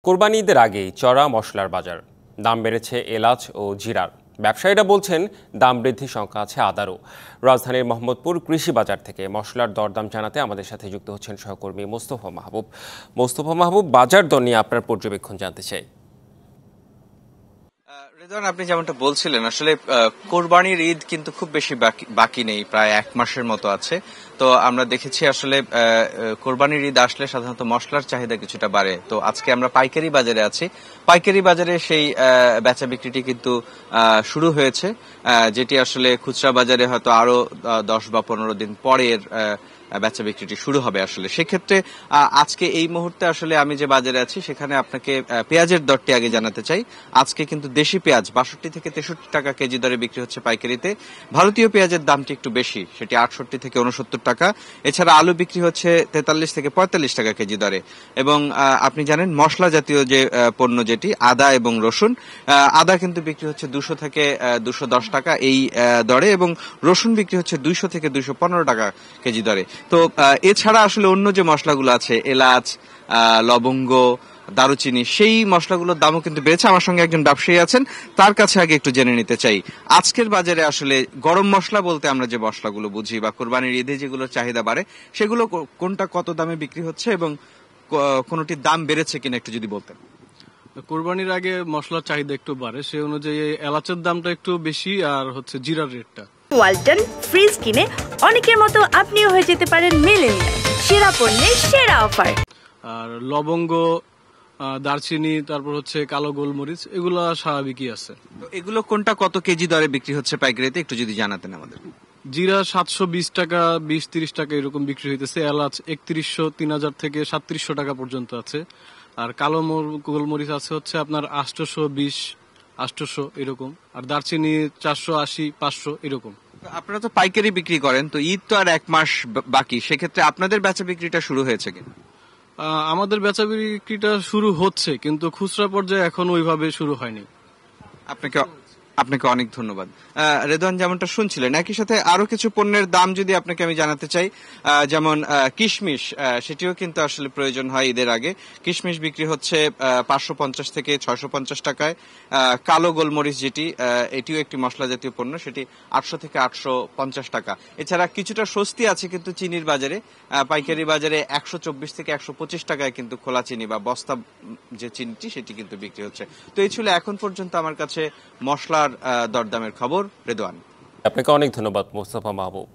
কোরবানি ঈদের আগেই চড়া মশলার বাজার, দাম বেড়েছে এলাচ ও জিরার। ব্যবসায়ীরা বলছেন দাম বৃদ্ধির শঙ্কা আছে আদারও। রাজধানীর মোহাম্মদপুর কৃষি বাজার থেকে মশলার দরদাম জানাতে আমাদের সাথে যুক্ত হচ্ছেন সহকর্মী মোস্তফা মাহবুব। বাজার দর নিয়ে আপনার পর্যবেক্ষণ জানতে চাই। রেদওয়ান, আপনি যেমনটা বলছিলেন, আসলে কোরবানির ঈদ কিন্তু খুব বেশি বাকি নেই, প্রায় এক মাসের মতো আছে। তো আমরা দেখেছি আসলে কোরবানির ঈদ আসলে সাধারণত মশলার চাহিদা কিছুটা বাড়ে। তো আজকে আমরা পাইকারি বাজারে আছি। পাইকারি বাজারে সেই বেচা বিক্রিটি কিন্তু শুরু হয়েছে, যেটি আসলে খুচরা বাজারে হয়তো আরো 10 বা 15 দিন পরের বেচা বিক্রিটি শুরু হবে। আসলে সেক্ষেত্রে আজকে এই মুহূর্তে আসলে আমি যে বাজারে আছি সেখানে আপনাকে পেঁয়াজের দরটি আগে জানাতে চাই। আজকে কিন্তু দেশি পেঁয়াজ 62 থেকে 63 টাকা কেজি দরে বিক্রি হচ্ছে পাইকারিতে। ভারতীয় পেঁয়াজের দামটি একটু বেশি, সেটি 68 থেকে 69 টাকা। এছাড়া আলু বিক্রি হচ্ছে 43 থেকে 45 টাকা কেজি দরে। এবং আপনি জানেন মশলা জাতীয় যে পণ্য, যেটি আদা এবং রসুন, আদা কিন্তু বিক্রি হচ্ছে 200 থেকে 210 টাকা এই দরে, এবং রসুন বিক্রি হচ্ছে 200 থেকে 215 টাকা কেজি দরে। তো এছাড়া আসলে অন্য যে মশলাগুলো আছে, এলাচ, লবঙ্গ, দারুচিনি, সেই মশলাগুলোর দামও কিন্তু বেড়েছে। আমার সঙ্গে একজন ব্যবসায়ী আছেন, তার কাছে আগে একটু জেনে নিতে চাই আজকের বাজারে আসলে গরম মশলা বলতে আমরা যে মশলাগুলো বুঝি বা কোরবানির ঈদে যেগুলোর চাহিদা বাড়ে, সেগুলো কোনটা কত দামে বিক্রি হচ্ছে এবং কোনটির দাম বেড়েছে কিনা একটু যদি বলতেন। কোরবানির আগে মশলার চাহিদা একটু বাড়ে, সেই অনুযায়ী এলাচের দামটা একটু বেশি, আর হচ্ছে জিরার রেটটা। ওয়ালটন ফ্রিজ কিনে অনেকের মতো আপনিও হয়ে যেতে পারেন মিলেনিয়াল। সেরা পণ্যের সেরা অফার। আর লবঙ্গ, দারচিনি, তারপর হচ্ছে কালো গোলমরিচ, এগুলো স্বাভাবিকই আছে। এগুলো কোনটা কত কেজি দরে বিক্রি হচ্ছে পাইকারিতে একটু যদি জানাতেন আমাদের। জিরা 720 টাকা, 20-30 টাকা এরকম বিক্রি হইতেছে। এলাচ 3100, 3000 থেকে 3700 টাকা পর্যন্ত আছে। আর কালো গোলমরিচ আছে হচ্ছে আপনার 820, 800 এরকম। আর দারচিনি 480, 500 এরকম। আপনারা তো পাইকারি বিক্রি করেন, তো ঈদ তো আর এক মাস বাকি, সেক্ষেত্রে আপনাদের বেচা বিক্রিটা শুরু হয়েছে কিনা? আমাদের বেচা বিক্রিটা শুরু হচ্ছে, কিন্তু খুচরা পর্যায়ে এখন ওইভাবে শুরু হয়নি। আপনাকে অনেক ধন্যবাদ। রেদওয়ান, যেমনটা শুনছিলেন, একই সাথে আরো কিছু পণ্যের দাম যদি আপনাকে আমি জানাতে চাই, যেমন কিশমিশ, সেটিও কিন্তু আসলে প্রয়োজন হয় ঈদের আগে। কিশমিশ বিক্রি হচ্ছে 550 থেকে 650 টাকায়। কালো গোলমরিচ, যেটি এটিও একটি মশলা জাতীয় পণ্য, সেটি 800 থেকে 850 টাকা। এছাড়া কিছুটা স্বস্তি আছে কিন্তু চিনির বাজারে। পাইকারি বাজারে 124 থেকে 125 টাকায় কিন্তু খোলা চিনি বা বস্তা যে চিনিটি, সেটি কিন্তু বিক্রি হচ্ছে। তো এই ছিল এখন পর্যন্ত আমার কাছে মশলার দরদামের খবর। রেদওয়ান, আপনাকে অনেক ধন্যবাদ মোস্তফা মাহবুব।